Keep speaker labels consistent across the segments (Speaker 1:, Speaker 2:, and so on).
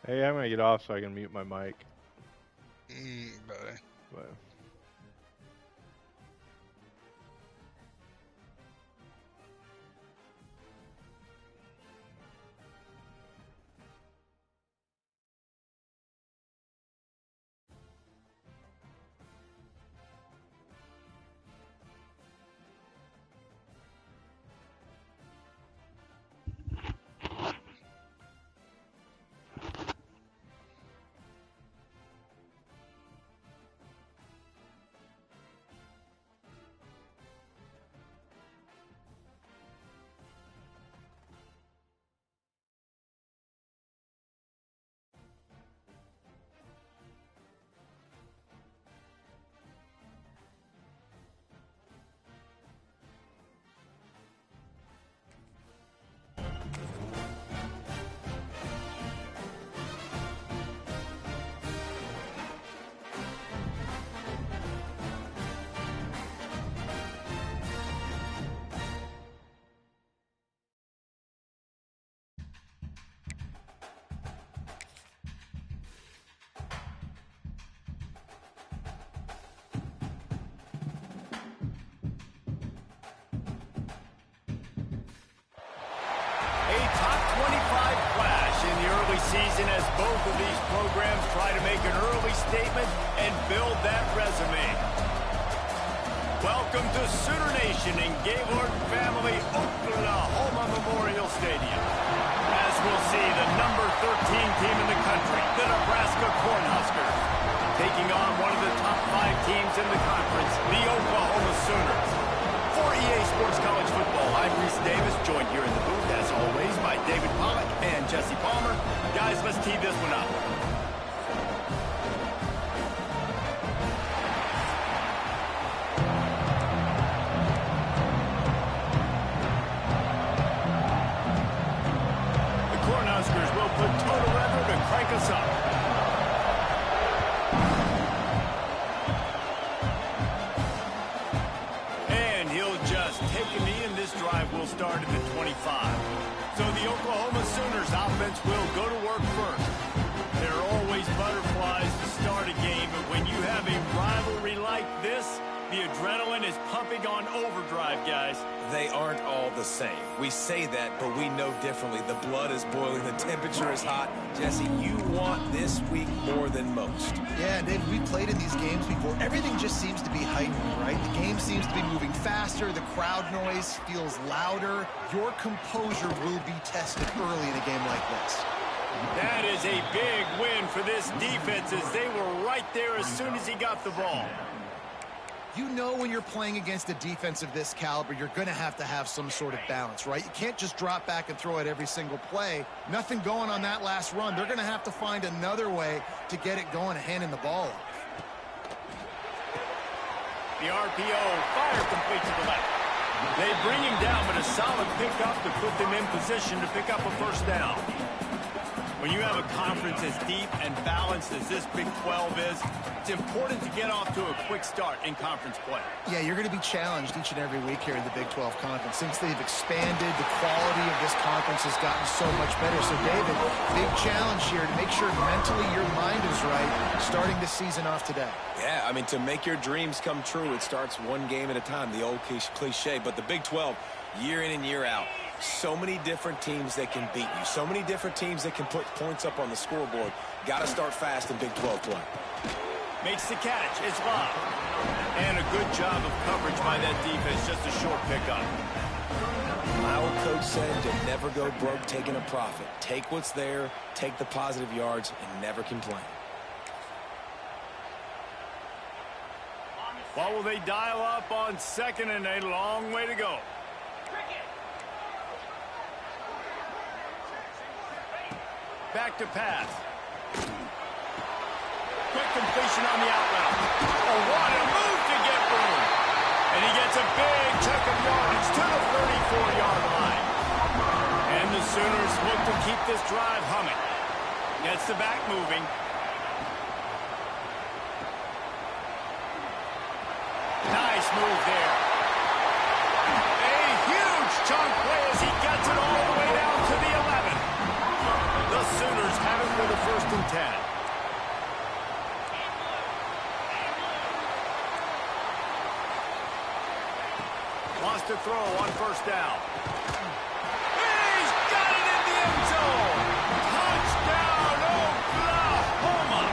Speaker 1: Hey, I'm gonna get off so I can mute my mic.
Speaker 2: Buddy.
Speaker 1: But...
Speaker 3: Season as both of these programs try to make an early statement and build that resume. Welcome to Sooner Nation in Gaylord Family Oklahoma Memorial Stadium. As we'll see, the number 13 team in the country, the Nebraska Cornhuskers, taking on one of the top 5 teams in the conference, the Oklahoma Sooners. For EA Sports College Football, I'm Reese Davis, joined here in the booth, as always, by David Pollack and Jesse Palmer. Guys, let's tee this one up. The Cornhuskers will put total effort to crank us up. And he'll just take a knee, and this drive will start at the 25. So the Oklahoma Sooners offense will go to work first. There are always butterflies to start a game, but when you have a rivalry like this, the adrenaline is pumping on overdrive, guys.
Speaker 4: They aren't all the same. We say that, but we know differently. The blood is boiling. The temperature is hot. Jesse, you want this week more than most.
Speaker 5: Yeah, Dave, we played in these games before. Everything just seems to be heightened, right? The game seems to be moving faster. The crowd noise feels louder. Your composure will be tested early in a game like this.
Speaker 3: That is a big win for this defense, as they were right there as soon as he got the ball.
Speaker 5: You know when you're playing against a defense of this caliber, you're going to have some sort of balance, right? You can't just drop back and throw it every single play. Nothing going on that last run. They're going to have to find another way to get it going and handing the ball off.
Speaker 3: The RPO, fire complete to the left. They bring him down, but a solid pickup to put them in position to pick up a first down. When you have a conference as deep and balanced as this Big 12 is, it's important to get off to a quick start in conference play.
Speaker 5: Yeah, you're going to be challenged each and every week here in the Big 12 Conference. Since they've expanded, the quality of this conference has gotten so much better. So, David, big challenge here to make sure mentally your mind is right starting the season off today.
Speaker 4: Yeah, I mean, to make your dreams come true, it starts one game at a time, the old cliche. But the Big 12, year in and year out, so many different teams that can beat you. So many different teams that can put points up on the scoreboard. Got to start fast in Big 12 play.
Speaker 3: Makes the catch. It's live. And a good job of coverage by that defense. Just a short pickup.
Speaker 4: My old coach said to never go broke taking a profit. Take what's there, take the positive yards, and never complain.
Speaker 3: What will they dial up on second, and a long way to go? Back to pass. Quick completion on the out route. Oh, what a move to get room. And he gets a big chunk of yardage to the 34-yard line. And the Sooners look to keep this drive humming. Gets the back moving. Nice move there. A huge chunk play as he gets it all the way down to the 11. The Sooners have it for the first 10. Wants to throw on first down. He's got it in the end zone. Touchdown, Oklahoma.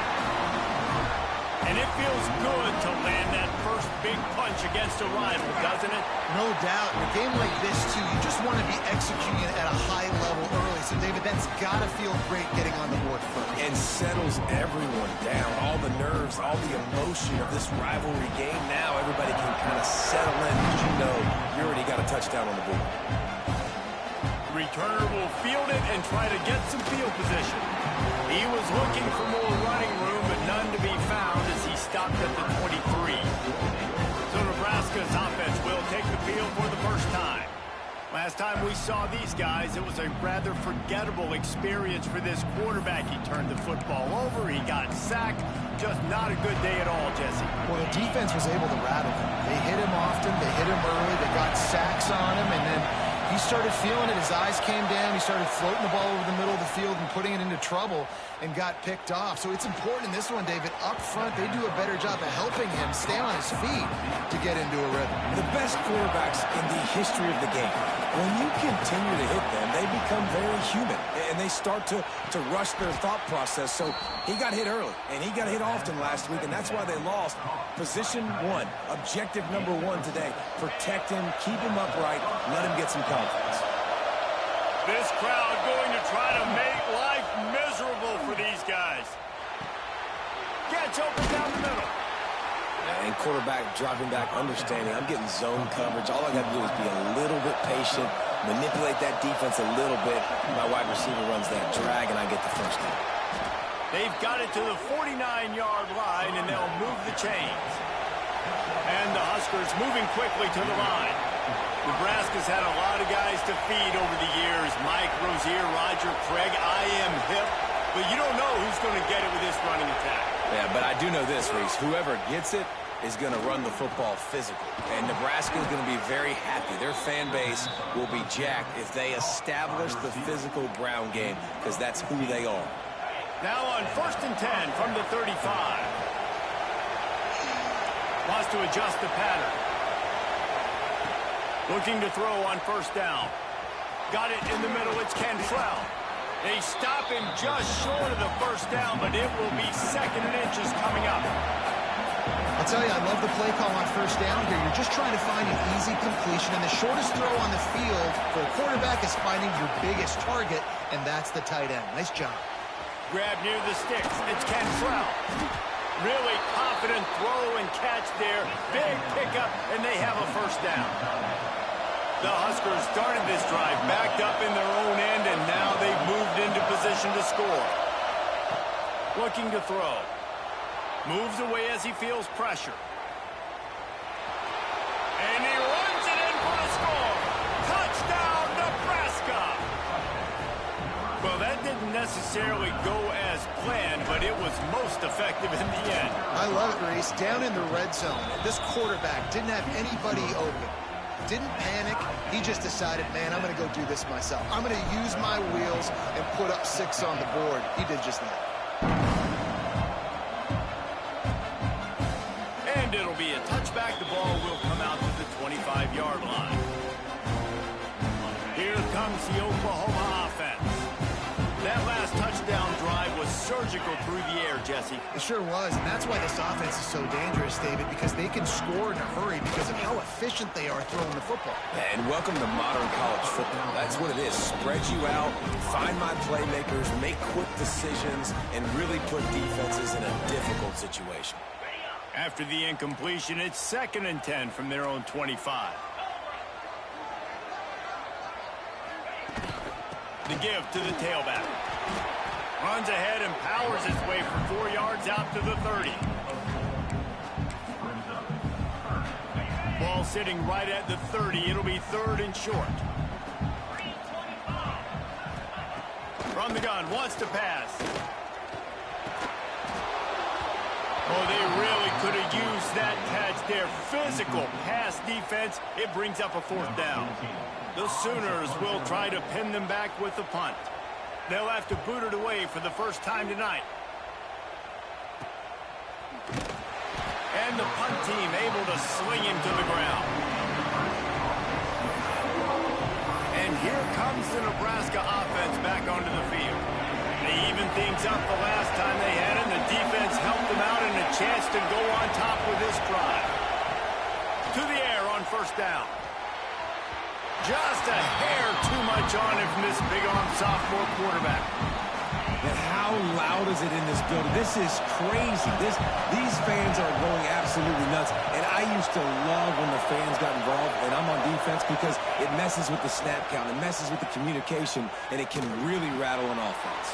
Speaker 3: And it feels good to land that first big punch against a rival, doesn't it?
Speaker 5: No doubt. In a game like this, too, you just want to be executing it at a high level early. So, David, that's got to feel great getting on the board first.
Speaker 4: And settles everyone down. All the nerves, all the emotion of this rivalry game. Now everybody can kind of settle in because you know you already got a touchdown on the board.
Speaker 3: Returner will field it and try to get some field position. He was looking for more running room, but none to be found as he stopped at the 23. So Nebraska's offense will take the field for the first time. Last time we saw these guys, it was a rather forgettable experience for this quarterback. He turned the football over, he got sacked. Just not a good day at all, Jesse.
Speaker 5: Well, the defense was able to rattle him. They hit him often, they hit him early, they got sacks on him, and then he started feeling it. His eyes came down. He started floating the ball over the middle of the field and putting it into trouble and got picked off. So it's important in this one, David. Up front, they do a better job of helping him stay on his feet to get into a rhythm.
Speaker 4: The best quarterbacks in the history of the game, when you continue to hit them, they become very human, and they start to rush their thought process. So he got hit early, and he got hit often last week, and that's why they lost. Position one, objective number one today. Protect him, keep him upright, let him get some confidence.
Speaker 3: This crowd going to try to make life miserable for these guys. Catch open down the middle.
Speaker 4: And quarterback dropping back, understanding I'm getting zone coverage. All I got to do is be a little bit patient, manipulate that defense a little bit. My wide receiver runs that drag, and I get the first down.
Speaker 3: They've got it to the 49-yard line, and they'll move the chains. And the Huskers moving quickly to the line. Nebraska's had a lot of guys to feed over the years. Mike Rozier, Roger Craig, I am hip. But you don't know who's going to get it with this running attack.
Speaker 4: Yeah, but I do know this, Reese. Whoever gets it is going to run the football physical. And Nebraska is going to be very happy. Their fan base will be jacked if they establish the physical ground game, because that's who they are.
Speaker 3: Now on 1st and 10 from the 35. Wants to adjust the pattern. Looking to throw on first down. Got it in the middle. It's Cantrell. They stop him just short of the first down, but it will be 2nd and inches coming up.
Speaker 5: I'll tell you, I love the play call on first down here. You're just trying to find an easy completion, and the shortest throw on the field for a quarterback is finding your biggest target, and that's the tight end. Nice job.
Speaker 3: Grab near the sticks. It's Cantrell. Really confident throw and catch there. Big pickup, and they have a first down. The Huskers started this drive backed up in their own end, and now they've moved into position to score. Looking to throw. Moves away as he feels pressure. And he runs it in for the score. Touchdown, Nebraska! Well, that didn't necessarily go as planned, but it was most effective in the end.
Speaker 5: I love it, Reese. Down in the red zone, this quarterback didn't have anybody open. Didn't panic. He just decided, man, I'm going to go do this myself. I'm going to use my wheels and put up 6 on the board. He did just that.
Speaker 3: And it'll be a touchback. The ball will come out to the 25-yard line. Here comes the Oklahoma offense. That last touchdown drive was surgical through the air, Jesse.
Speaker 5: It sure was, and that's why this offense is so dangerous, David, because they can score in a hurry because of how efficient they are throwing the football.
Speaker 4: And welcome to modern college football. That's what it is. Spread you out, find my playmakers, make quick decisions, and really put defenses in a difficult situation.
Speaker 3: After the incompletion, it's 2nd and 10 from their own 25. The give to the tailback. Runs ahead and powers his way for 4 yards out to the 30. Ball sitting right at the 30. It'll be 3rd and short. From the gun, wants to pass. Oh, they really could have used that catch there. Physical pass defense. It brings up a 4th down. The Sooners will try to pin them back with the punt. They'll have to boot it away for the first time tonight. And the punt team able to sling him to the ground. And here comes the Nebraska offense back onto the field. They evened things up the last time they had it, and the defense helped them out and a chance to go on top with this drive. To the air on first down. Just a hair too much on it from this big-arm sophomore quarterback.
Speaker 4: And how loud is it in this building? This is crazy. These fans are going absolutely nuts. And I used to love when the fans got involved, and I'm on defense because it messes with the snap count. It messes with the communication, and it can really rattle an offense.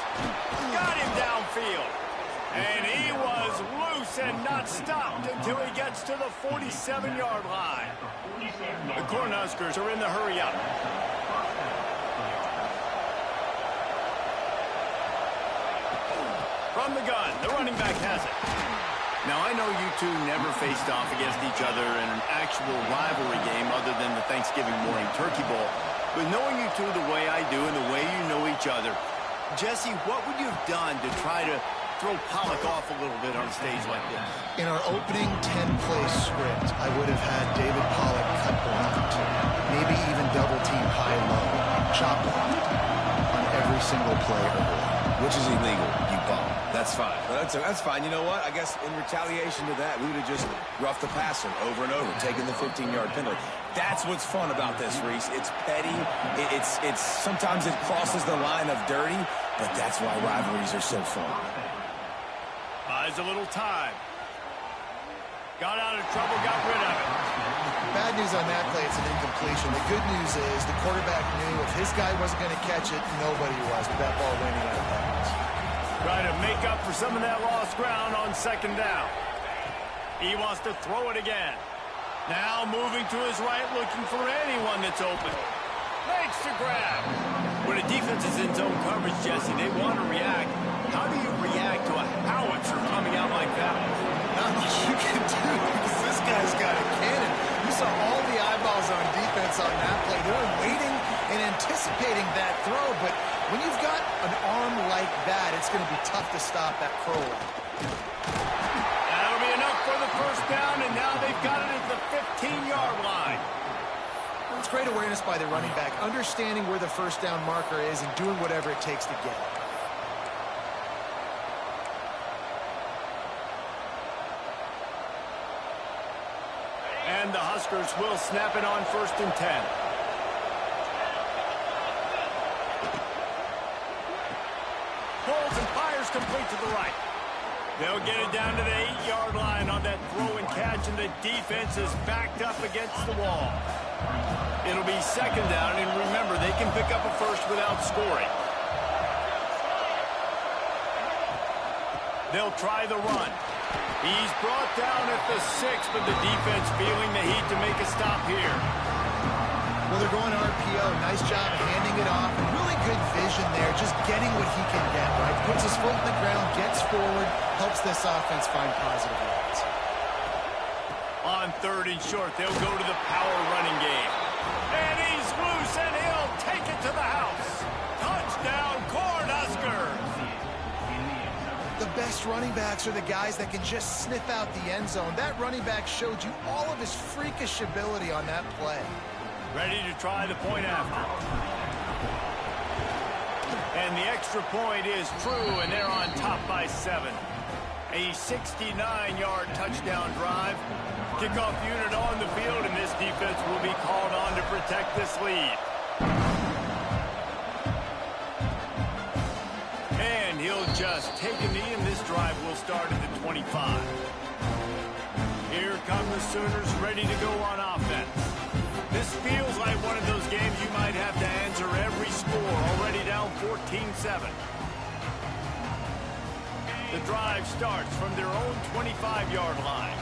Speaker 3: Got him downfield. And he was loose and not stopped until he gets to the 47-yard line. The Cornhuskers are in the hurry-up. From the gun, the running back has it. Now, I know you two never faced off against each other in an actual rivalry game other than the Thanksgiving morning turkey bowl. But knowing you two the way I do and the way you know each other, Jesse, what would you have done to try to throw Pollock off a little bit on a stage like this?
Speaker 5: In our opening 10-play script, I would have had David Pollock cut blocked, maybe even double-team high-low, chop blocked on every single play early.
Speaker 4: Which is illegal, you bum. That's fine. That's fine. You know what? I guess in retaliation to that, we would have just roughed the passer over and over, taking the 15-yard penalty. That's what's fun about this, Reese. It's petty. It's sometimes it crosses the line of dirty, but that's why rivalries are so fun.
Speaker 3: Buys a little time. Got out of trouble, got rid of it.
Speaker 5: Bad news on that play, it's an incompletion. The good news is the quarterback knew if his guy wasn't going to catch it, nobody was with that ball landing out of bounds.
Speaker 3: Trying to make up for some of that lost ground on second down. He wants to throw it again. Now moving to his right, looking for anyone that's open. Makes the grab. When a defense is in zone coverage, Jesse, they want to react. How do you react to a howitzer coming out like that?
Speaker 5: Not much you can do because this guy's got a cannon. You saw all the eyeballs on defense on that play. They were waiting and anticipating that throw, but when you've got an arm like that, it's going to be tough to stop that curl.
Speaker 3: That'll be enough for the first down, and now they've got it at the 15-yard line.
Speaker 5: It's great awareness by the running back, understanding where the first down marker is and doing whatever it takes to get it.
Speaker 3: And the Huskers will snap it on 1st and 10. Pulls and fires complete to the right. They'll get it down to the 8-yard line on that throw and catch, and the defense is backed up against the wall. It'll be second down, and remember, they can pick up a first without scoring. They'll try the run. He's brought down at the 6, but the defense feeling the heat to make a stop here.
Speaker 5: Well, they're going RPO. Nice job handing it off. Really good vision there, just getting what he can get, right? Puts his foot in the ground, gets forward, helps this offense find positive yards.
Speaker 3: On 3rd and short, they'll go to the power running game. And he's loose, and he'll take it to the house. Touchdown, Cornhuskers!
Speaker 5: The best running backs are the guys that can just sniff out the end zone. That running back showed you all of his freakish ability on that play.
Speaker 3: Ready to try the point after. And the extra point is true, and they're on top by 7. A 69-yard touchdown drive. Kickoff unit on the field, and this defense will be called on to protect this lead. And he'll just take a knee, and this drive will start at the 25. Here come the Sooners ready to go on offense. This feels like one of those games you might have to answer every score, already down 14-7. The drive starts from their own 25-yard line.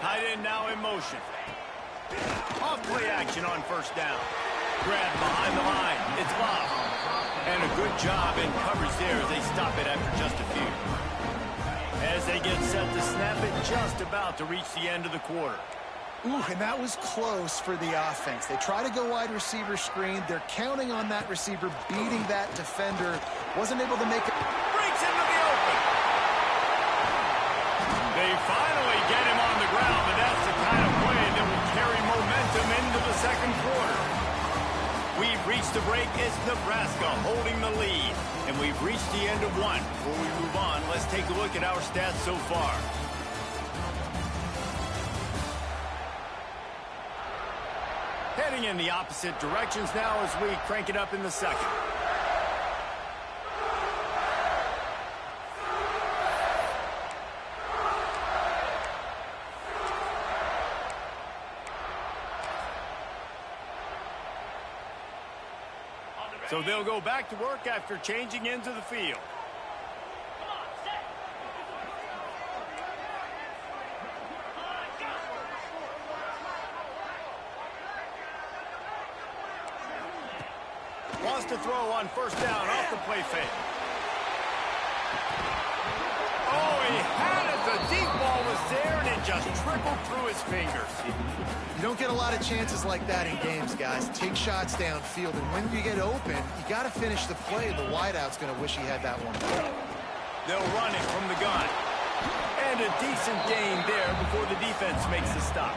Speaker 3: Tight end now in motion. Off play action on 1st down. Grab behind the line. It's LAAWH. And a good job in coverage there as they stop it after just a few. As they get set to snap it, just about to reach the end of the quarter.
Speaker 5: Ooh, and that was close for the offense. They try to go wide receiver screen. They're counting on that receiver beating that defender. Wasn't able to make it.
Speaker 3: Breaks it They finally get him on the ground, but that's the kind of play that will carry momentum into the second quarter. We've reached the break. It's Nebraska holding the lead. And we've reached the end of one. Before we move on, let's take a look at our stats so far. Heading in the opposite directions now as we crank it up in the second. So they'll go back to work after changing into the field. Wants to throw on first down off the play fake. Oh, he had it. The deep ball was there, and it just trickled through his fingers.
Speaker 5: You don't get a lot of chances like that in games, guys. Take shots downfield, and when you get open, you got to finish the play. The wideout's going to wish he had that one.
Speaker 3: They'll run it from the gun. And a decent gain there before the defense makes the stop.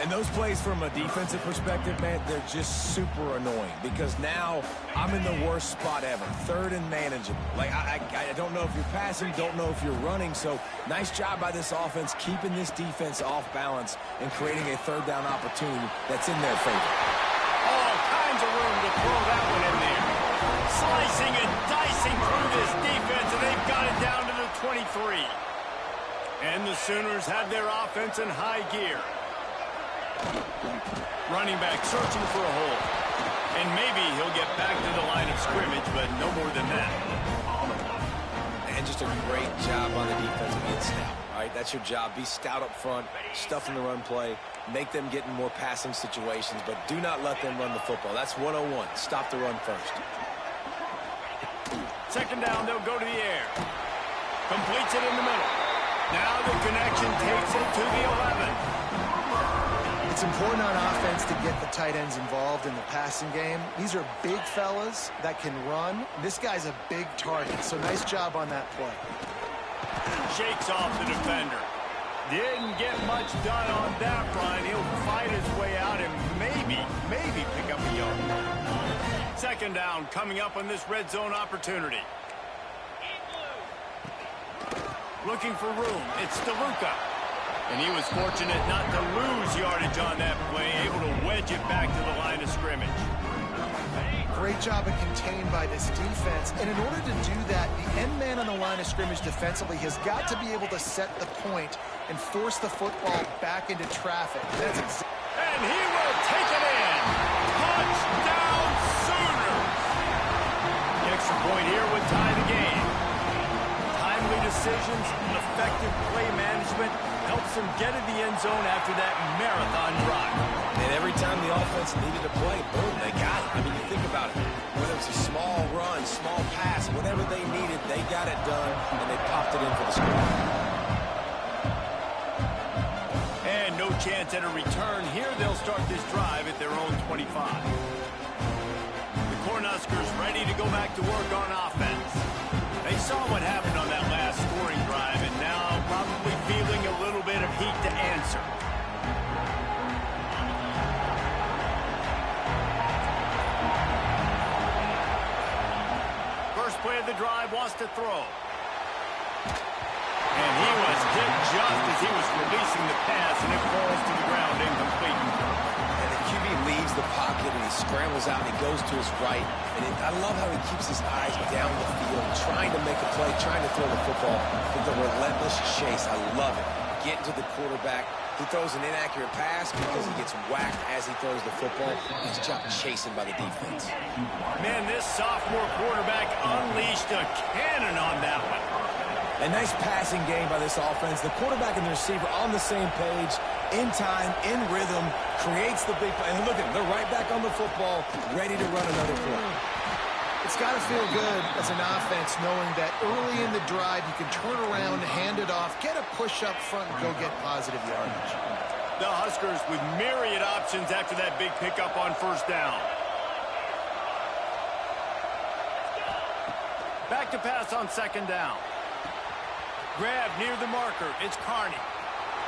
Speaker 4: And those plays from a defensive perspective, man, they're just super annoying because now I'm in the worst spot ever. Third and manageable. Like, I don't know if you're passing, don't know if you're running. So nice job by this offense keeping this defense off balance and creating a third down opportunity that's in their favor.
Speaker 3: All kinds of room to throw that one in there. Slicing and dicing through this defense, and they've got it down to the 23. And the Sooners have their offense in high gear. Running back searching for a hole. And maybe he'll get back to the line of scrimmage, but no more than that.
Speaker 4: And just a great job on the defense of being stout. All right, that's your job. Be stout up front, stuff in the run play, make them get in more passing situations, but do not let them run the football. That's 101. Stop the run first.
Speaker 3: Second down, they'll go to the air. Completes it in the middle. Now the connection takes it to the 11.
Speaker 5: It's important on offense to get the tight ends involved in the passing game. These are big fellas that can run. This guy's a big target, so nice job on that play.
Speaker 3: Shakes off the defender. Didn't get much done on that run. He'll fight his way out and maybe pick up a yard. Second down coming up on this red zone opportunity. Looking for room. It's DeLuca. And he was fortunate not to lose yardage on that play, able to wedge it back to the line of scrimmage.
Speaker 5: Great job of contained by this defense. And in order to do that, the end man on the line of scrimmage defensively has got to be able to set the point and force the football back into traffic.
Speaker 3: And he will take it in. Touchdown Sooners. The extra point here would tie the game. Timely decisions, effective play management helps them get in the end zone after that marathon drive.
Speaker 4: And every time the offense needed a play, boom, they got it. I mean, you think about it. Whether it's a small run, small pass, whatever they needed, they got it done, and they popped it in for the score.
Speaker 3: And no chance at a return. Here they'll start this drive at their own 25. The Cornhuskers ready to go back to work on offense. They saw what happened on that last scoring drive, and now probably feeling a little bit of heat to answer. First play of the drive, wants to throw. And he was hit just as he was releasing the pass, and it falls to the ground incomplete.
Speaker 4: And the QB leaves the pocket, and he scrambles out, and he goes to his right. And I love how he keeps his eyes down the field, trying to make a play, trying to throw the football with the relentless chase. I love it. Getting to the quarterback. He throws an inaccurate pass because he gets whacked as he throws the football. Nice job chasing by the defense.
Speaker 3: Man, this sophomore quarterback unleashed a cannon on that one.
Speaker 4: A nice passing game by this offense. The quarterback and the receiver on the same page, in time, in rhythm, creates the big play. And look at them, they're right back on the football, ready to run another play.
Speaker 5: It's got to feel good as an offense knowing that early in the drive you can turn around, hand it off, get a push up front, and go get positive yardage.
Speaker 3: The Huskers with myriad options after that big pickup on first down. Back to pass on second down. Grab near the marker. It's Carney.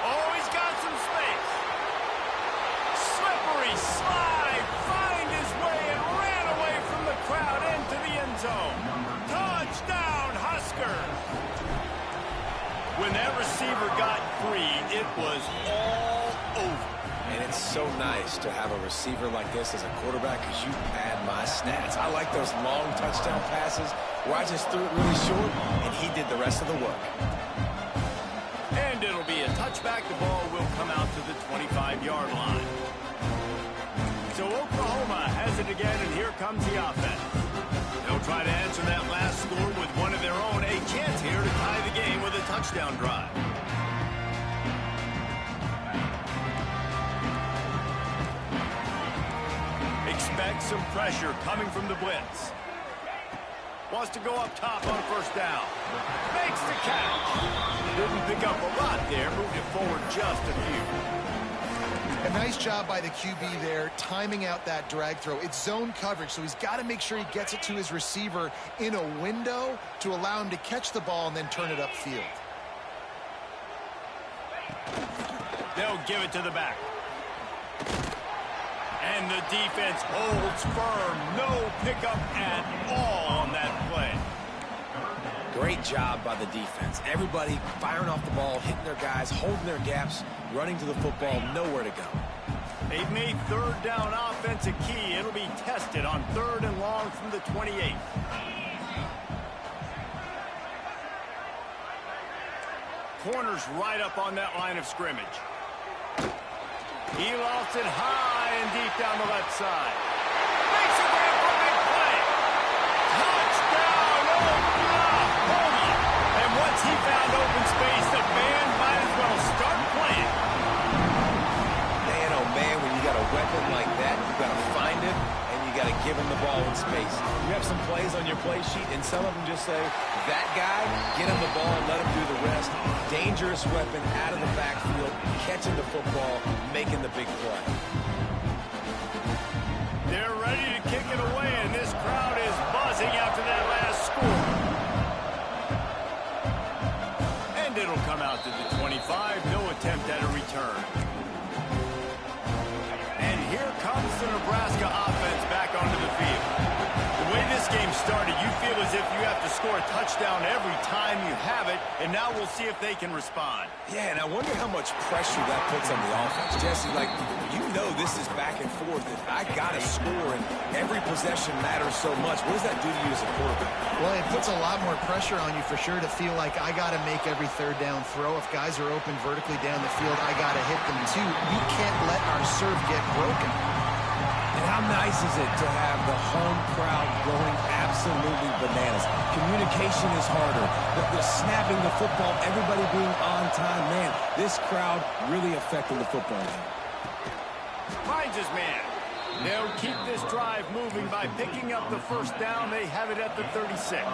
Speaker 3: Oh, he's got some space. Slippery slide. Find his way and ran away from the crowd into the end zone. Touchdown, Huskers. When that receiver got free, it was all over.
Speaker 4: And it's so nice to have a receiver like this as a quarterback because you pad my stats. I like those long touchdown passes where I just threw it really short and he did the rest of the work.
Speaker 3: And it'll be a touchback. The ball will come out to the 25-yard line. So Oklahoma has it again, and here comes the offense. They'll try to answer that last score with one of their own. A chance here to tie the game with a touchdown drive. Expect some pressure coming from the blitz. Wants to go up top on first down. Makes the catch. Didn't pick up a lot there. Moved it forward just a few.
Speaker 5: A nice job by the QB there, timing out that drag throw. It's zone coverage, so he's got to make sure he gets it to his receiver in a window to allow him to catch the ball and then turn it upfield.
Speaker 3: They'll give it to the back. And the defense holds firm. No pickup at all on that play.
Speaker 4: Great job by the defense. Everybody firing off the ball, hitting their guys, holding their gaps, running to the football, nowhere to go.
Speaker 3: They've made third down offense a key. It'll be tested on 3rd and long from the 28. Corner's right up on that line of scrimmage. He lost it high and deep down the left side. Makes a grab for a big play. Touchdown, Oklahoma. And once he found open space, the band might as well start playing.
Speaker 4: Man, oh man, when you got a weapon like that, you got to find it, and you got to give him the ball in space. You have some plays on your play sheet, and some of them just say, that guy, get him the ball and let him do the rest. Dangerous weapon out of the backfield, catching the football, making the big play.
Speaker 3: They're ready to kick it away, and this crowd is buzzing after that last score. And it'll come out to the 25. No attempt at a return. And here comes the Nebraska offense back onto the field. The way this game started, you feel as if you have to score a touchdown every time you have it, and now we'll see if they can respond.
Speaker 4: Yeah, and I wonder how much pressure that puts on the offense. Jesse, like, you know this is back and forth. I got to score, and every possession matters so much. What does that do to you as a quarterback?
Speaker 5: Well, it puts a lot more pressure on you for sure to feel like I got to make every third down throw. If guys are open vertically down the field, I got to hit them too. We can't let our serve get broken.
Speaker 4: And how nice is it to have the home crowd going absolutely bananas? Communication is harder. The snapping the football, everybody being on time. Man, this crowd really affecting the football game.
Speaker 3: Finds his man. They'll keep this drive moving by picking up the first down. They have it at the 36.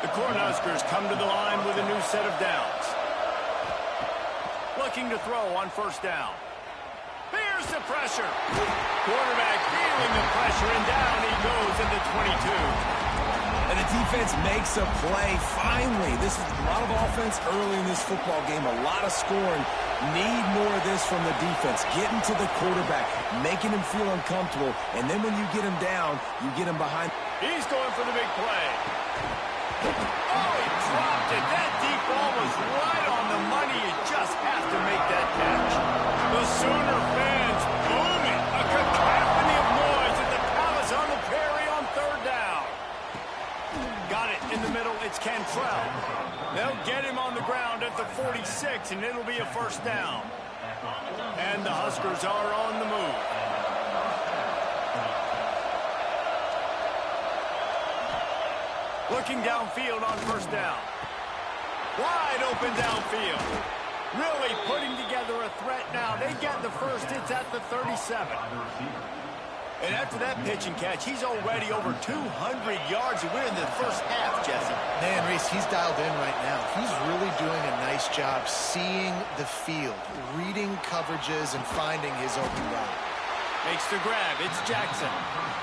Speaker 3: The Cornhuskers come to the line with a new set of downs. Looking to throw on first down. Here's the pressure. Quarterback feeling the pressure, and down he goes at the 22.
Speaker 4: And the defense makes a play. Finally, this is a lot of offense early in this football game, a lot of scoring. Need more of this from the defense. Getting to the quarterback, making him feel uncomfortable, and then when you get him down, you get him behind.
Speaker 3: He's going for the big play. Oh, he dropped it. That deep ball was right on the money. You just have to make that catch. The Sooner fans booming. A cacophony of noise at the Palace on the Prairie on third down. Got it in the middle. It's Cantrell. They'll get him on the ground at the 46, and it'll be a first down. And the Huskers are on the move. Looking downfield on first down. Wide open downfield. Really putting together a threat now. They get the first. It's at the 37. And after that pitch and catch, he's already over 200 yards. We're in the first half, Jesse.
Speaker 5: Man, Reese, he's dialed in right now. He's really doing a nice job seeing the field, reading coverages, and finding his open guy.
Speaker 3: Makes the grab. It's Jackson.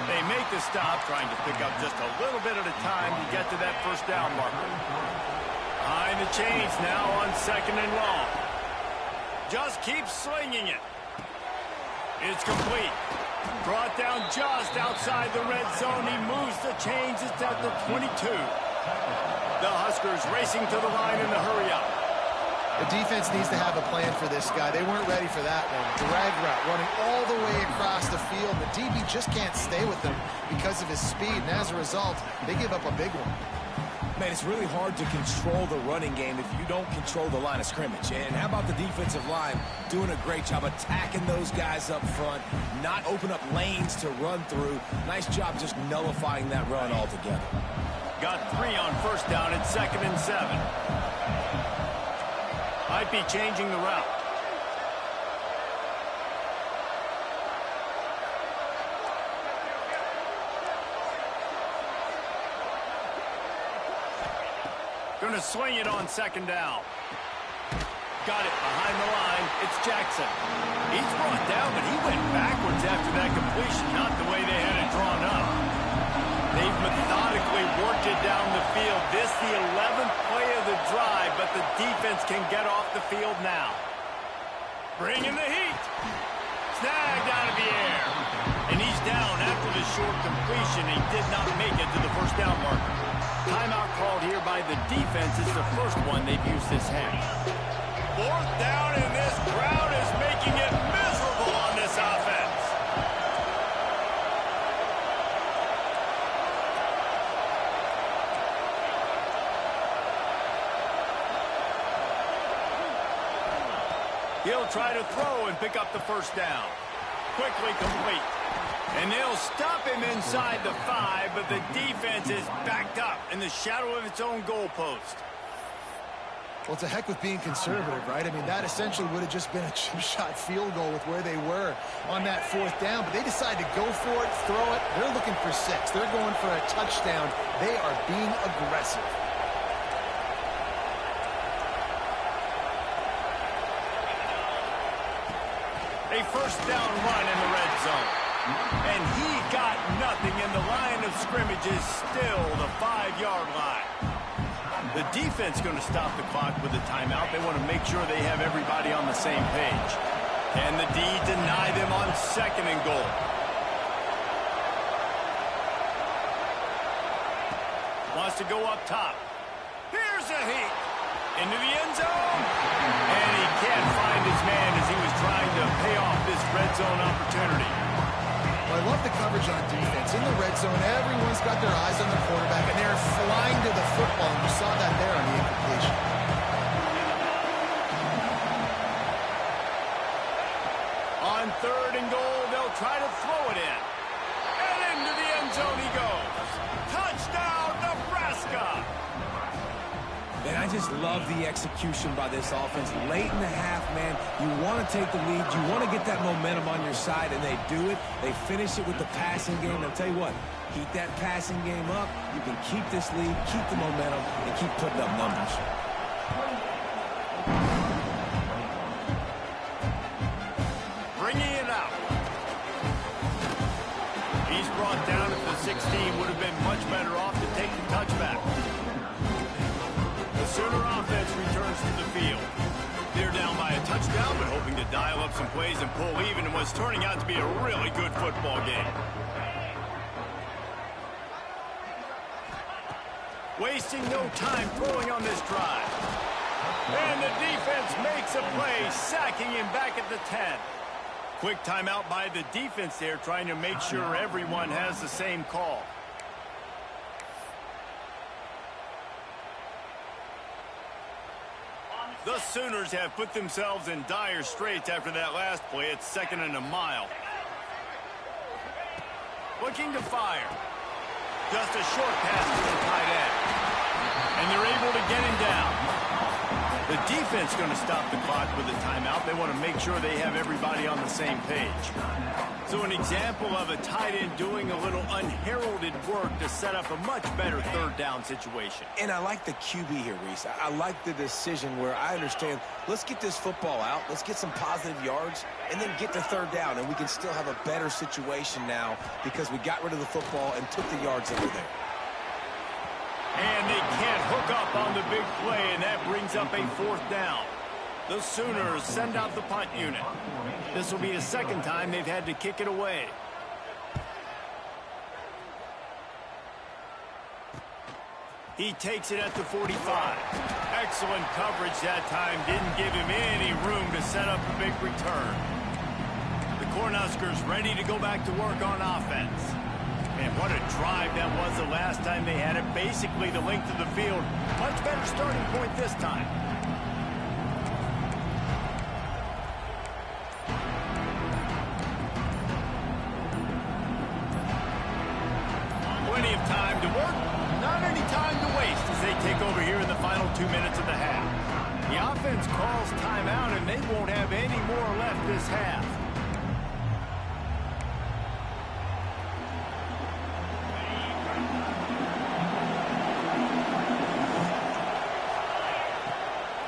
Speaker 3: They make the stop, trying to pick up just a little bit at a time to get to that first down marker. Behind the chains now on 2nd and long. Just keeps slinging it. It's complete. Brought down just outside the red zone. He moves the chains. It's at the 22. The Huskers racing to the line in the hurry up.
Speaker 5: The defense needs to have a plan for this guy. They weren't ready for that one. Drag route running all the way across the field. The DB just can't stay with him because of his speed, and as a result, they give up a big one.
Speaker 4: Man, it's really hard to control the running game if you don't control the line of scrimmage. And how about the defensive line doing a great job attacking those guys up front, not open up lanes to run through. Nice job just nullifying that run altogether.
Speaker 3: Got 3 on 1st down at 2nd and 7. Might be changing the route. Going to swing it on 2nd down. Got it behind the line. It's Jackson. He's brought down, but he went backwards after that completion, not the way they had it drawn up. They've methodically worked it down the field. This the 11th play of the drive, but the defense can get off the field now. Bringing the heat. Snagged out of the air. And he's down after the short completion. He did not make it to the 1st down marker. Timeout called here by the defense. It's the first one they've used this half. 4th down, and this crowd is making it miserable on this offense. He'll try to throw and pick up the 1st down. Quickly complete. And they'll stop him inside the 5, but the defense is backed up in the shadow of its own goalpost.
Speaker 5: Well, it's a heck with being conservative, right? I mean, that essentially would have just been a chip shot field goal with where they were on that 4th down, but they decide to go for it, throw it. They're looking for 6. They're going for a touchdown. They are being aggressive.
Speaker 3: A 1st down run in the red zone. And he got nothing, and the line of scrimmage is still the 5-yard line. The defense going to stop the clock with a timeout. They want to make sure they have everybody on the same page. And the D deny them on 2nd and goal. Wants to go up top. Here's a heat. Into the end zone. And he can't find his man as he was trying to pay off this red zone opportunity.
Speaker 5: Well, I love the coverage on defense. In the red zone, everyone's got their eyes on the quarterback, and they're flying to the football, and you saw that there on the incompletion.
Speaker 3: On 3rd and goal, they'll try to throw it in. And into the end zone he goes. Touchdown, Nebraska!
Speaker 4: Man, I just love the execution by this offense. Late in the half, man, you want to take the lead. You want to get that momentum on your side, and they do it. They finish it with the passing game. And I'll tell you what, keep that passing game up. You can keep this lead, keep the momentum, and keep putting up numbers.
Speaker 3: Bringing it out. He's brought down at the 16. Would have been much better off to take the touchback. The Sooner offense returns to the field. They're down by a touchdown, but hoping to dial up some plays and pull even in what's turning out to be a really good football game. Wasting no time throwing on this drive. And the defense makes a play, sacking him back at the 10. Quick timeout by the defense there, trying to make sure everyone has the same call. The Sooners have put themselves in dire straits after that last play. It's 2nd and a mile. Looking to fire. Just a short pass to the tight end. And they're able to get him down. The defense going to stop the clock with a timeout. They want to make sure they have everybody on the same page. So an example of a tight end doing a little unheralded work to set up a much better 3rd down situation.
Speaker 4: And I like the QB here, Reese. I like the decision where I understand, let's get this football out, let's get some positive yards, and then get to 3rd down, and we can still have a better situation now because we got rid of the football and took the yards that were there.
Speaker 3: And they can't hook up on the big play, and that brings up a 4th down. The Sooners send out the punt unit. This will be the 2nd time they've had to kick it away. He takes it at the 45. Excellent coverage that time. Didn't give him any room to set up a big return. The Cornhuskers ready to go back to work on offense. And what a drive that was the last time they had it. Basically the length of the field. Much better starting point this time. Plenty of time to work. Not any time to waste as they take over here in the final 2 minutes of the half. The offense calls timeout, and they won't have any more left this half.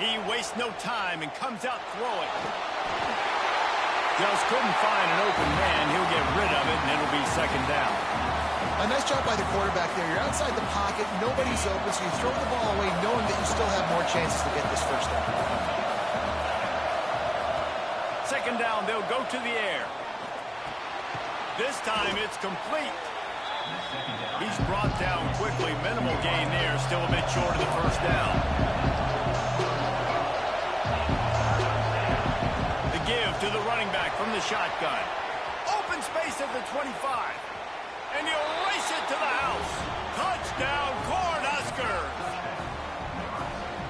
Speaker 3: He wastes no time and comes out throwing. Just couldn't find an open man. He'll get rid of it, and it'll be 2nd down.
Speaker 5: A nice job by the quarterback there. You're outside the pocket, nobody's open, so you throw the ball away knowing that you still have more chances to get this 1st down.
Speaker 3: 2nd down, they'll go to the air. This time it's complete. He's brought down quickly. Minimal gain there, still a bit short of the 1st down. The give to the running back from the shotgun. Open space at the 25. And he'll race it to the house. Touchdown, Cornhuskers!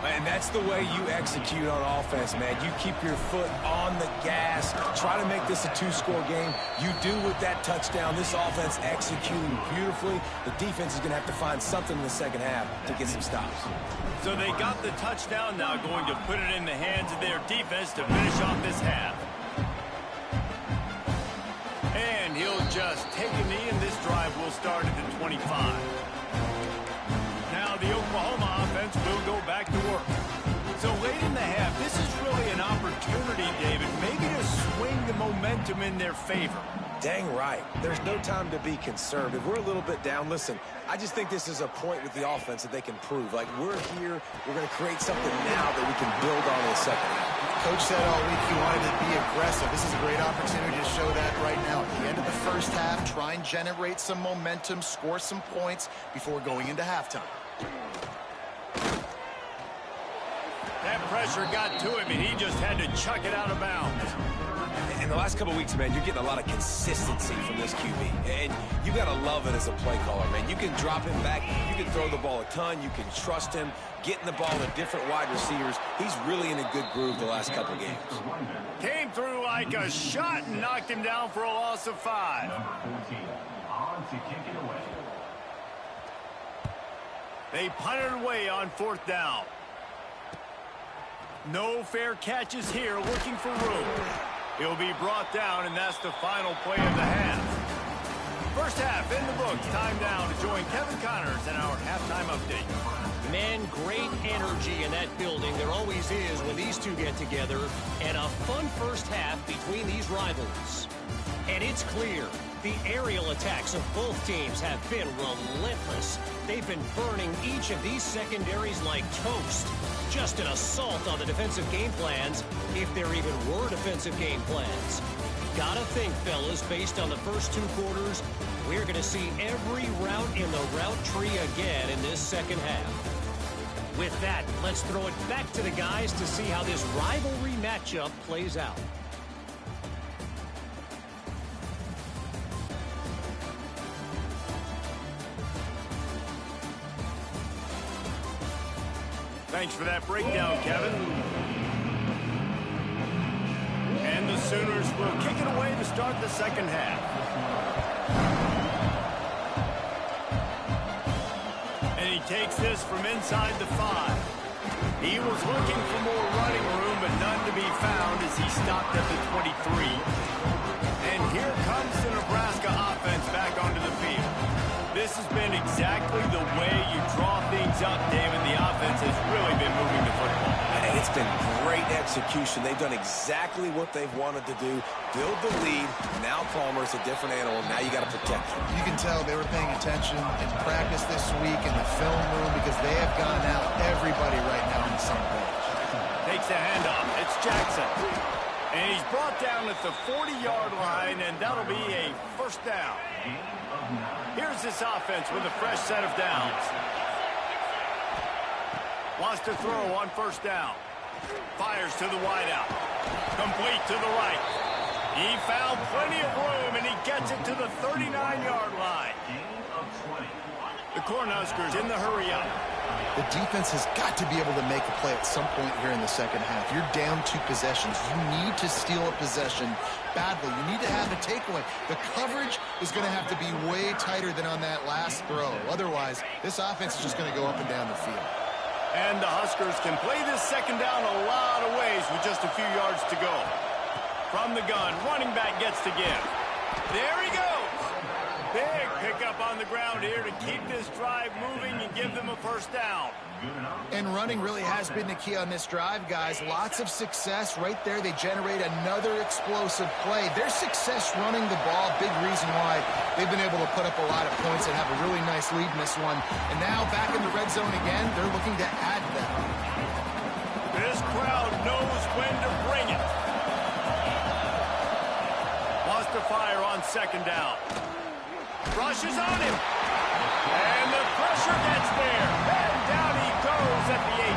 Speaker 4: And that's the way you execute on offense, man. You keep your foot on the gas. Try to make this a 2-score game. You do with that touchdown. This offense executing beautifully. The defense is going to have to find something in the 2nd half to get some stops.
Speaker 3: So they got the touchdown, now going to put it in the hands of their defense to finish off this half. And he'll just take a knee, and this drive will start at the 25. Now the Oklahoma offense will go back to work. So late in the half, this is really an opportunity, David, maybe to swing the momentum in their favor.
Speaker 4: Dang right. There's no time to be conservative. We're a little bit down. Listen, I just think this is a point with the offense that they can prove. Like, we're here, we're going to create something now that we can build on in the 2nd half.
Speaker 5: Coach said all week he wanted to be aggressive. This is a great opportunity to show that right now. At the end of the 1st half, try and generate some momentum, score some points before going into halftime.
Speaker 3: That pressure got to him, and he just had to chuck it out of bounds.
Speaker 4: In the last couple of weeks, man, you're getting a lot of consistency from this QB. And you got to love it as a play caller, man. You can drop him back. You can throw the ball a ton. You can trust him, getting the ball to different wide receivers. He's really in a good groove the last couple of games.
Speaker 3: Came through like a shot and knocked him down for a loss of 5. They punted away on 4th down. No fair catches here, looking for room. He'll be brought down, and that's the final play of the half. 1st half in the books. Time down to join Kevin Connors in our halftime update.
Speaker 6: Man, great energy in that building. There always is when these two get together. And a fun 1st half between these rivals. And it's clear, the aerial attacks of both teams have been relentless. They've been burning each of these secondaries like toast. Just an assault on the defensive game plans, if there even were defensive game plans. Gotta think, fellas, based on the first 2 quarters, we're going to see every route in the route tree again in this 2nd half. With that, let's throw it back to the guys to see how this rivalry matchup plays out.
Speaker 3: Thanks for that breakdown, Kevin. And the Sooners will kick it away to start the 2nd half. And he takes this from inside the 5. He was looking for more running room, but none to be found as he stopped at the 23. And here comes the Nebraska offense back onto the field. This has been exactly the way you draw things up, David. The offense has really been moving the football.
Speaker 4: And it's been great execution. They've done exactly what they've wanted to do. Build the lead. Now Palmer's a different animal. Now you got to protect him.
Speaker 5: You can tell they were paying attention in practice this week in the film room because they have gone out everybody right now on the same page.
Speaker 3: Takes the handoff. It's Jackson. And he's brought down at the 40-yard line, and that'll be a first down. Here's this offense with a fresh set of downs. Wants to throw on first down. Fires to the wideout. Complete to the right. He found plenty of room, and he gets it to the 39-yard line. The Cornhuskers in the hurry up.
Speaker 5: The defense has got to be able to make a play at some point here in the second half. You're down 2 possessions. You need to steal a possession badly. You need to have a takeaway. The coverage is going to have to be way tighter than on that last throw. Otherwise, this offense is just going to go up and down the field.
Speaker 3: And the Huskers can play this second down a lot of ways with just a few yards to go. From the gun, running back gets to give. There he goes. Big pickup on the ground here to keep this drive moving and give them a first down.
Speaker 5: And running really has been the key on this drive, guys. Lots of success right there. They generate another explosive play. Their success running the ball, big reason why they've been able to put up a lot of points and have a really nice lead in this one. And now back in the red zone again, they're looking to add that.
Speaker 3: This crowd knows when to bring it. Wants to fire on second down. Rushes on him. And the pressure gets there. And down he goes at the 18.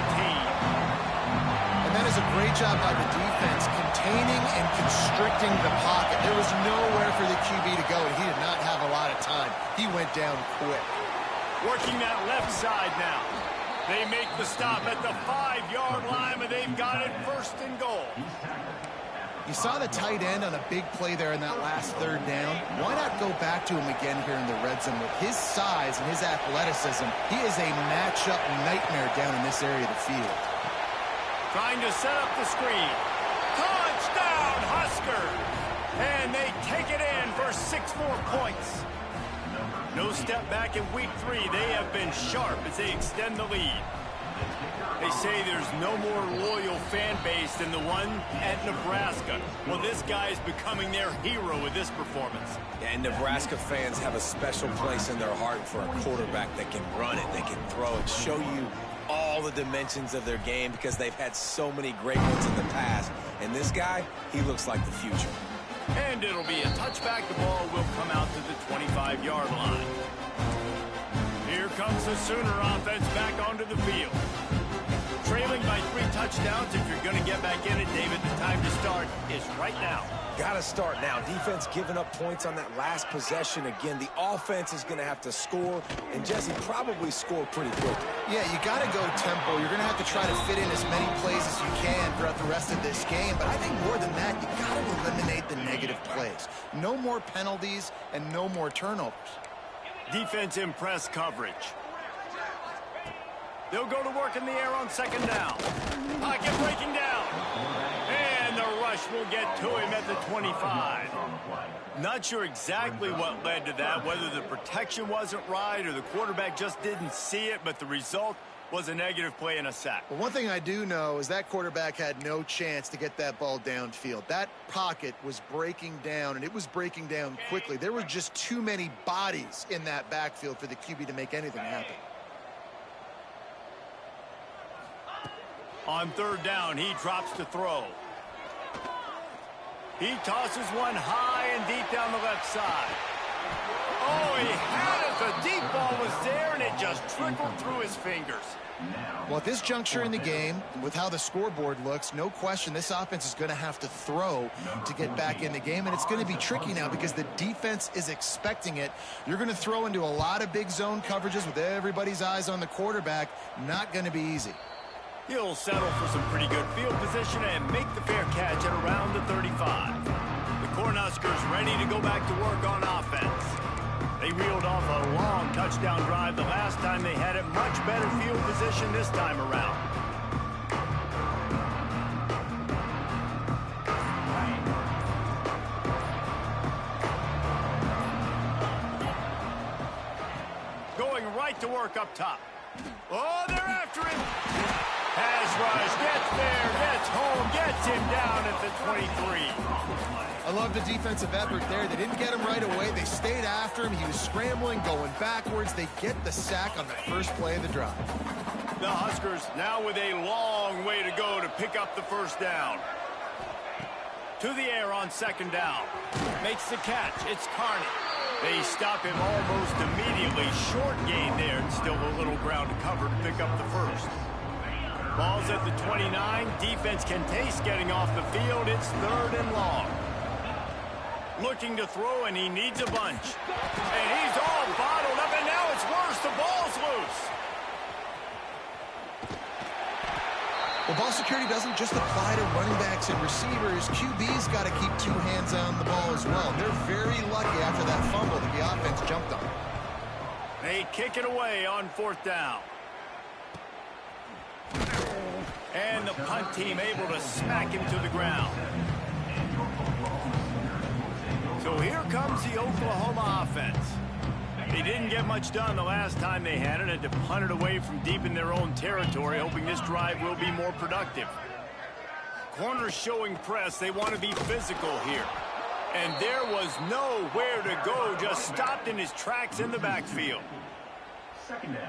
Speaker 5: And that is a great job by the defense, containing and constricting the pocket. There was nowhere for the QB to go, and he did not have a lot of time. He went down quick.
Speaker 3: Working that left side now. They make the stop at the 5-yard line, but they've got it first and goal.
Speaker 5: You saw the tight end on a big play there in that last third down. Why not go back to him again here in the red zone? With his size and his athleticism, he is a matchup nightmare down in this area of the field.
Speaker 3: Trying to set up the screen. Touchdown, Husker! And they take it in for 6 more points. No step back in week 3. They have been sharp as they extend the lead. They say there's no more loyal fan base than the one at Nebraska. Well, this guy is becoming their hero with this performance.
Speaker 4: And Nebraska fans have a special place in their heart for a quarterback that can run it, that can throw it, show you all the dimensions of their game because they've had so many great ones in the past. And this guy, he looks like the future.
Speaker 3: And it'll be a touchback. The ball will come out to the 25-yard line. Here comes the Sooner offense back onto the field. Trailing by 3 touchdowns. If you're going to get back in it, David, the time to start is right now.
Speaker 4: Got to start now. Defense giving up points on that last possession. Again, the offense is going to have to score, and Jesse probably score pretty quickly.
Speaker 5: Yeah, you got to go tempo. You're going to have to try to fit in as many plays as you can throughout the rest of this game. But I think more than that, you got to eliminate the negative plays. No more penalties and no more turnovers.
Speaker 3: Defense in press coverage. They'll go to work in the air on second down. Pocket breaking down. And the rush will get to him at the 25. Not sure exactly what led to that, whether the protection wasn't right or the quarterback just didn't see it, but the result was a negative play and a sack.
Speaker 5: Well, one thing I do know is that quarterback had no chance to get that ball downfield. That pocket was breaking down, and it was breaking down quickly. There were just too many bodies in that backfield for the QB to make anything happen.
Speaker 3: On third down, he drops to throw. He tosses one high and deep down the left side. Oh, he had it. The deep ball was there, and it just trickled through his fingers.
Speaker 5: Well, at this juncture in the game, with how the scoreboard looks, no question this offense is going to have to throw to get back in the game, and it's going to be tricky now because the defense is expecting it. You're going to throw into a lot of big zone coverages with everybody's eyes on the quarterback. Not going to be easy.
Speaker 3: He'll settle for some pretty good field position and make the fair catch at around the 35. The Cornhuskers ready to go back to work on offense. They reeled off a long touchdown drive the last time they had it. Much better field position this time around. Going right to work up top. Oh, they're after him. Pass rush, gets there, gets home, gets him down at the 23.
Speaker 5: I love the defensive effort there. They didn't get him right away. They stayed after him. He was scrambling, going backwards. They get the sack on the first play of the drive.
Speaker 3: The Huskers now with a long way to go to pick up the first down. To the air on second down. Makes the catch. It's Carney. They stop him almost immediately. Short gain there, and still a little ground to cover to pick up the first. Ball's at the 29. Defense can taste getting off the field. It's 3rd and long. Looking to throw, and he needs a bunch. And he's all bottled up, and now it's worse. The ball's loose.
Speaker 5: Well, ball security doesn't just apply to running backs and receivers. QB's got to keep 2 hands on the ball as well. They're very lucky after that fumble that the offense jumped on.
Speaker 3: They kick it away on 4th down. And the punt team able to smack him to the ground. So here comes the Oklahoma offense. They didn't get much done the last time they had it, and to punt it away from deep in their own territory, hoping this drive will be more productive. Corners showing press. They want to be physical here. And there was nowhere to go, just stopped in his tracks in the backfield.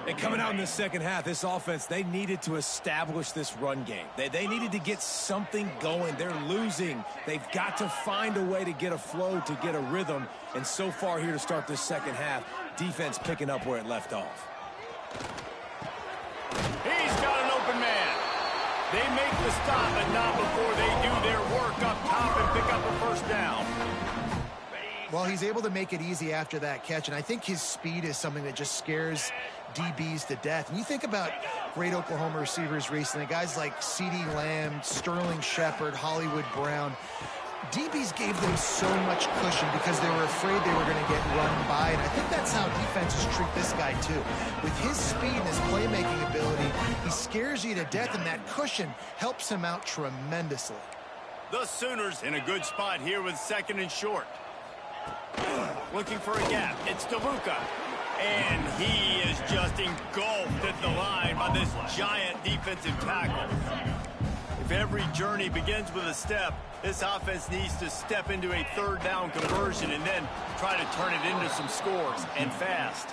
Speaker 4: And coming out in the second half, this offense, they needed to establish this run game. They needed to get something going. They're losing. They've got to find a way to get a flow, to get a rhythm. And so far here to start this second half, defense picking up where it left off.
Speaker 3: He's got an open man. They make the stop, but not before they do their work up top and pick up a first down.
Speaker 5: Well, he's able to make it easy after that catch, and I think his speed is something that just scares DBs to death. And you think about great Oklahoma receivers recently, guys like CeeDee Lamb, Sterling Shepard, Hollywood Brown. DBs gave them so much cushion because they were afraid they were going to get run by, and I think that's how defenses treat this guy too. With his speed and his playmaking ability, he scares you to death, and that cushion helps him out tremendously.
Speaker 3: The Sooners in a good spot here with 2nd and short. Looking for a gap. It's DeLuca. And he is just engulfed at the line by this giant defensive tackle. If every journey begins with a step, this offense needs to step into a 3rd down conversion and then try to turn it into some scores, and fast.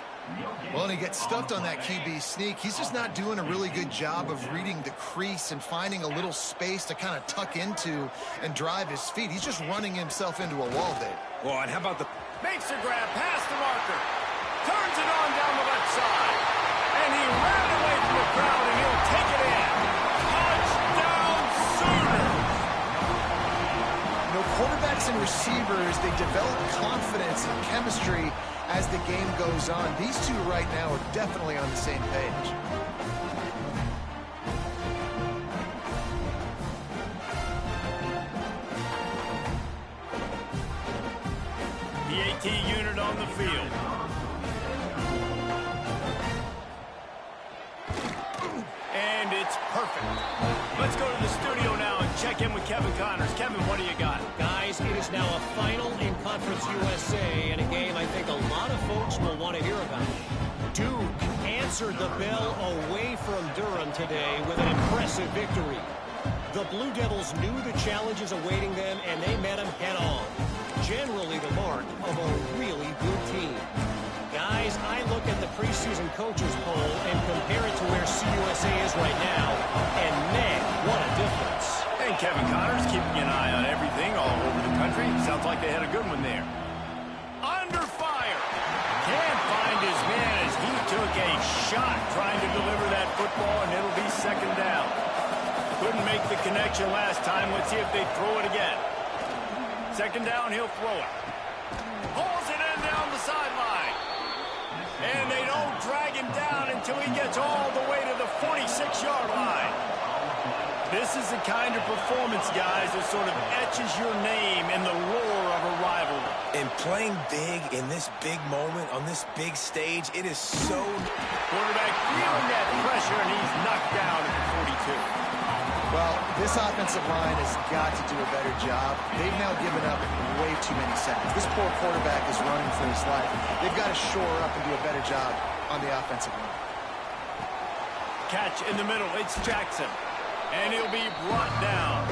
Speaker 5: Well, and he gets stuffed on that QB sneak. He's just not doing a really good job of reading the crease and finding a little space to kind of tuck into and drive his feet. He's just running himself into a wall there.
Speaker 4: Well, and how about the...
Speaker 3: Makes a grab past the marker. Turns it on down the left side. And he ran away from the crowd, and he'll take it in. Touchdown, Sooners!
Speaker 5: You know, quarterbacks and receivers, they develop confidence and chemistry as the game goes on. These two right now are definitely on the same page.
Speaker 3: The AT unit on the field. And it's perfect. Let's go to the studio now and check in with Kevin Connors. Kevin, what do you got?
Speaker 6: Guys, it is now a final in Conference USA, and a game I think a lot of folks will want to hear about. Duke answered the bell away from Durham today with an impressive victory. The Blue Devils knew the challenges awaiting them, and they met them head-on. Generally the mark of a really good team. Guys, I look at the preseason coaches poll and compare it to where CUSA is right now, and man, what a difference.
Speaker 3: And Kevin Connors keeping an eye on everything all over the country. Sounds like they had a good one there. Under fire. Can't find his man as he took a shot trying to deliver that football, and it'll be 2nd down. Couldn't make the connection last time. Let's see if they throw it again. 2nd down, he'll throw it. Pulls it in down the sideline. And they don't drag him down until he gets all the way to the 46-yard line. This is the kind of performance, guys, that sort of etches your name in the lore of a rivalry.
Speaker 4: And playing big in this big moment, on this big stage, it is so...
Speaker 3: Quarterback feeling that pressure, and he's knocked down at the 42.
Speaker 5: Well, this offensive line has got to do a better job. They've now given up way too many sacks. This poor quarterback is running for his life. They've got to shore up and do a better job on the offensive line.
Speaker 3: catch in the middle. It's Jackson. And he'll be brought down.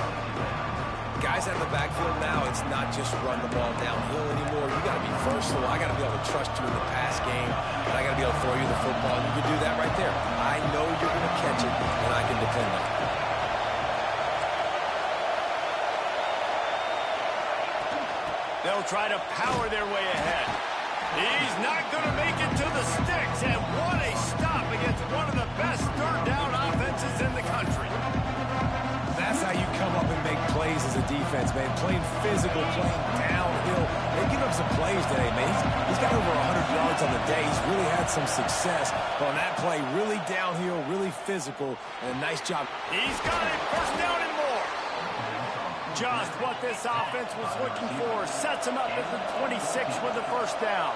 Speaker 4: Guys out of the backfield now, it's not just run the ball downhill anymore. You got to be versatile. I got to be able to trust you in the pass game, and I got to be able to throw you the football. And you can do that right there. I know you're going to catch it, and I can depend on it.
Speaker 3: They'll try to power their way ahead. He's not going to make it to the sticks, and what a stop against one of the best third down offenses in the country.
Speaker 4: That's how you come up and make plays as a defense, man. Playing physical, playing downhill. They give up some plays today, man. He's got over 100 yards on the day. He's really had some success. But on that play, really downhill, really physical, and a nice job.
Speaker 3: He's got it, first down and more. Just what this offense was looking for. Sets him up at the 26 with the first down.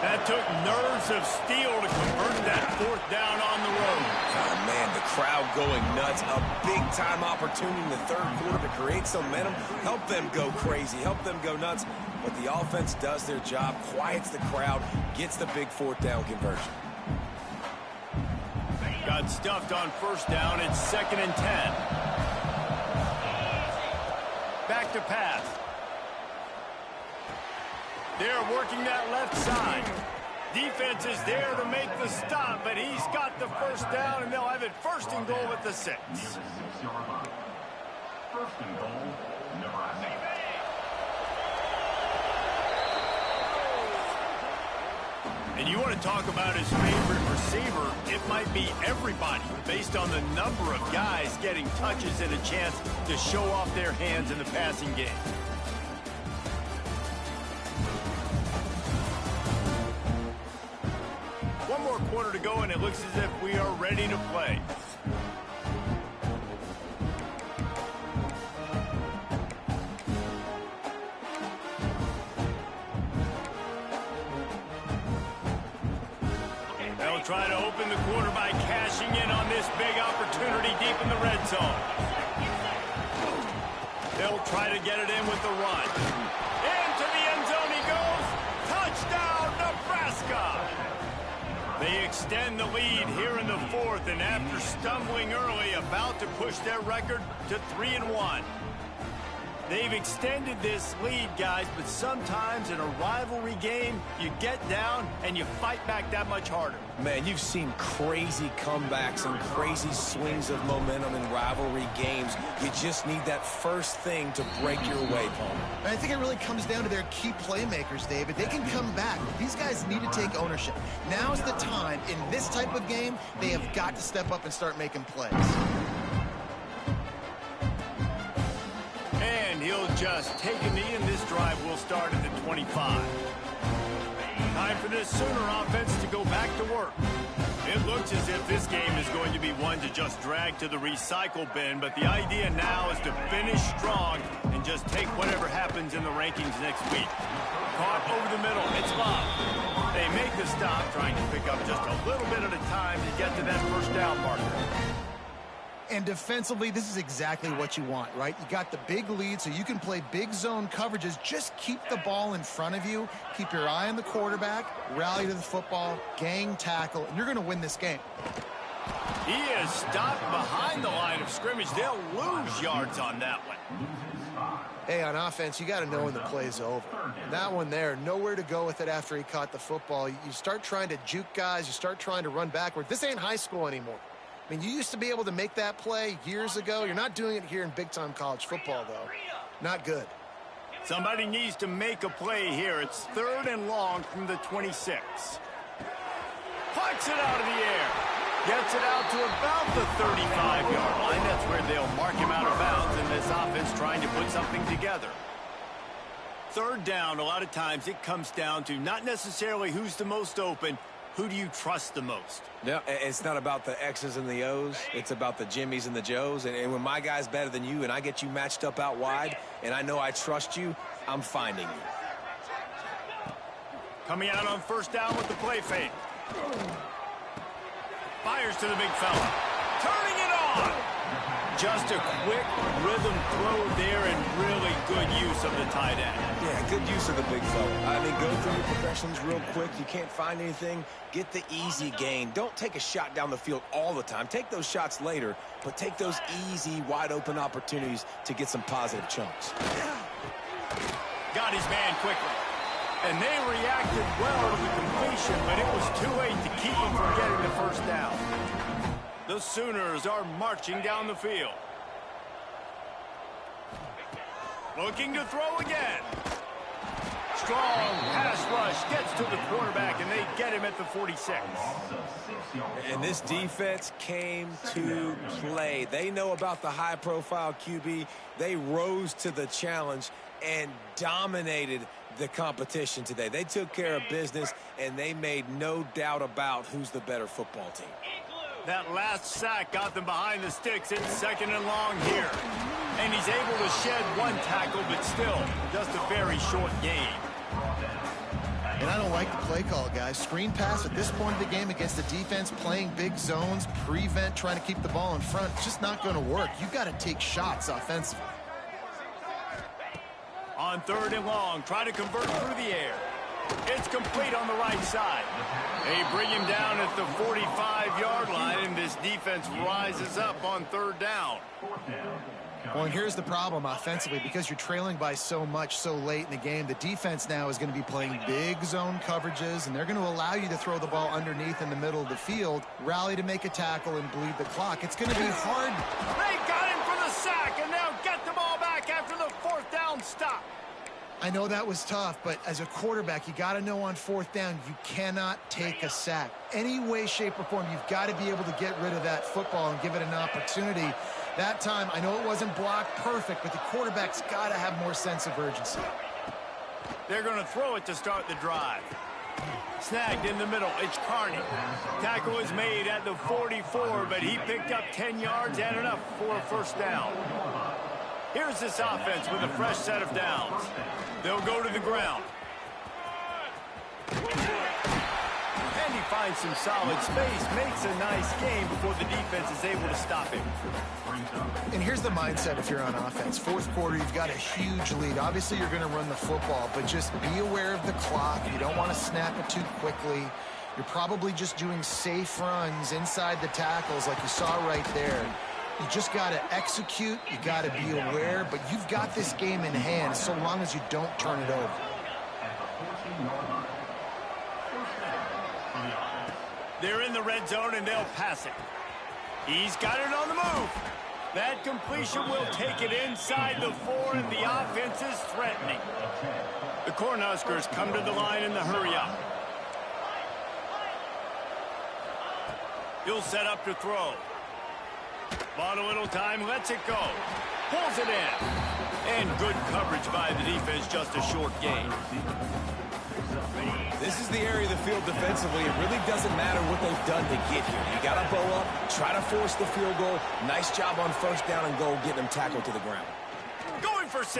Speaker 3: That took nerves of steel to convert that fourth down on the road.
Speaker 4: Oh, man, the crowd going nuts. A big-time opportunity in the third quarter to create some momentum. Help them go crazy. Help them go nuts. But the offense does their job, quiets the crowd, gets the big fourth down conversion.
Speaker 3: Got stuffed on first down. It's 2nd and 10. Back to pass. They're working that left side. Defense is there to make the stop, but he's got the first down, and they'll have it 1st and goal at the 6.
Speaker 7: 1st and goal, Nebraska.
Speaker 3: And you want to talk about his favorite receiver, it might be everybody, based on the number of guys getting touches and a chance to show off their hands in the passing game. One more quarter to go, and it looks as if we are ready to play. They'll try to open the quarter by cashing in on this big opportunity deep in the red zone. They'll try to get it in with the run. Into the end zone he goes. Touchdown, Nebraska! They extend the lead here in the 4th, and after stumbling early, about to push their record to 3-1. They've extended this lead, guys, but sometimes in a rivalry game, you get down and you fight back that much harder.
Speaker 4: Man, you've seen crazy comebacks and crazy swings of momentum in rivalry games. You just need that first thing to break your way, Paul.
Speaker 5: I think it really comes down to their key playmakers, David. They can come back. These guys need to take ownership. Now's the time. In this type of game, they have got to step up and start making plays.
Speaker 3: And he'll just take a knee, and this drive will start at the 25. Time for this Sooner offense to go back to work. It looks as if this game is going to be one to just drag to the recycle bin, but the idea now is to finish strong and just take whatever happens in the rankings next week. Caught over the middle. It's Love. They make the stop, trying to pick up just a little bit at a time to get to that first down marker.
Speaker 5: And defensively, this is exactly what you want, right? You got the big lead, so you can play big zone coverages. Just keep the ball in front of you. Keep your eye on the quarterback. Rally to the football. Gang tackle. And you're going to win this game.
Speaker 3: He is stopped behind the line of scrimmage. They'll lose yards on that one.
Speaker 5: Hey, on offense, you got to know when the play's over. That one there, nowhere to go with it after he caught the football. You start trying to juke guys. You start trying to run backward. This ain't high school anymore. I mean, you used to be able to make that play years ago. You're not doing it here in big-time college football, though. Not good.
Speaker 3: Somebody needs to make a play here. It's 3rd and long from the 26. Pucks it out of the air. Gets it out to about the 35-yard line. That's where they'll mark him out of bounds, and this offense trying to put something together. 3rd down, a lot of times it comes down to not necessarily who's the most open. Who do you trust the most?
Speaker 4: Yeah, it's not about the X's and the O's. It's about the Jimmys and the Joes. And when my guy's better than you and I get you matched up out wide and I know I trust you, I'm finding you.
Speaker 3: Coming out on first down with the play fake. Fires to the big fella. Turning it on. Just a quick rhythm throw there and really good use of the tight end.
Speaker 4: Yeah, good use of the big fella. I mean, go through your progressions real quick. You can't find anything, get the easy gain. Don't take a shot down the field all the time. Take those shots later, but take those easy, wide-open opportunities to get some positive chunks.
Speaker 3: Got his man quickly. And they reacted well to the completion, but it was too late to keep him from getting the first down. The Sooners are marching down the field. Looking to throw again. Strong pass rush gets to the quarterback, and they get him at the 46.
Speaker 4: And this defense came to play. They know about the high-profile QB. They rose to the challenge and dominated the competition today. They took care of business, and they made no doubt about who's the better football team.
Speaker 3: That last sack got them behind the sticks. It's 2nd and long here. And he's able to shed one tackle, but still, just a very short gain.
Speaker 5: And I don't like the play call, guys. Screen pass at this point of the game against the defense, playing big zones, prevent, trying to keep the ball in front. It's just not going to work. You've got to take shots offensively.
Speaker 3: On 3rd and long, try to convert through the air. It's complete on the right side. They bring him down at the 45-yard line, and this defense rises up on 3rd down.
Speaker 5: Well, and here's the problem offensively. Because you're trailing by so much so late in the game, the defense now is going to be playing big zone coverages, and they're going to allow you to throw the ball underneath in the middle of the field, rally to make a tackle, and bleed the clock. It's going to be hard.
Speaker 3: They got him for the sack, and they'll get the ball back after the 4th down stop.
Speaker 5: I know that was tough, but as a quarterback, you got to know on 4th down, you cannot take a sack. Any way, shape, or form, you've got to be able to get rid of that football and give it an opportunity. That time, I know it wasn't blocked perfect, but the quarterback's got to have more sense of urgency.
Speaker 3: They're going to throw it to start the drive. Snagged in the middle, it's Carney. Tackle is made at the 44, but he picked up 10 yards and enough for a 1st down. Here's this offense with a fresh set of downs. They'll go to the ground. And he finds some solid space, makes a nice game before the defense is able to stop him.
Speaker 5: And here's the mindset if you're on offense. 4th quarter, you've got a huge lead. Obviously, you're going to run the football, but just be aware of the clock. You don't want to snap it too quickly. You're probably just doing safe runs inside the tackles like you saw right there. You just got to execute. You got to be aware, but you've got this game in hand so long as you don't turn it over.
Speaker 3: They're in the red zone, and they'll pass it. He's got it on the move. That completion will take it inside the 4, and the offense is threatening. The Cornhuskers come to the line in the hurry-up. He'll set up to throw. Bought a little time, lets it go. Pulls it in. And good coverage by the defense, just a short gain.
Speaker 4: This is the area of the field defensively. It really doesn't matter what they've done to get here. You got to bow up, try to force the field goal. Nice job on 1st down and goal, getting them tackled to the ground.
Speaker 3: Going for 6.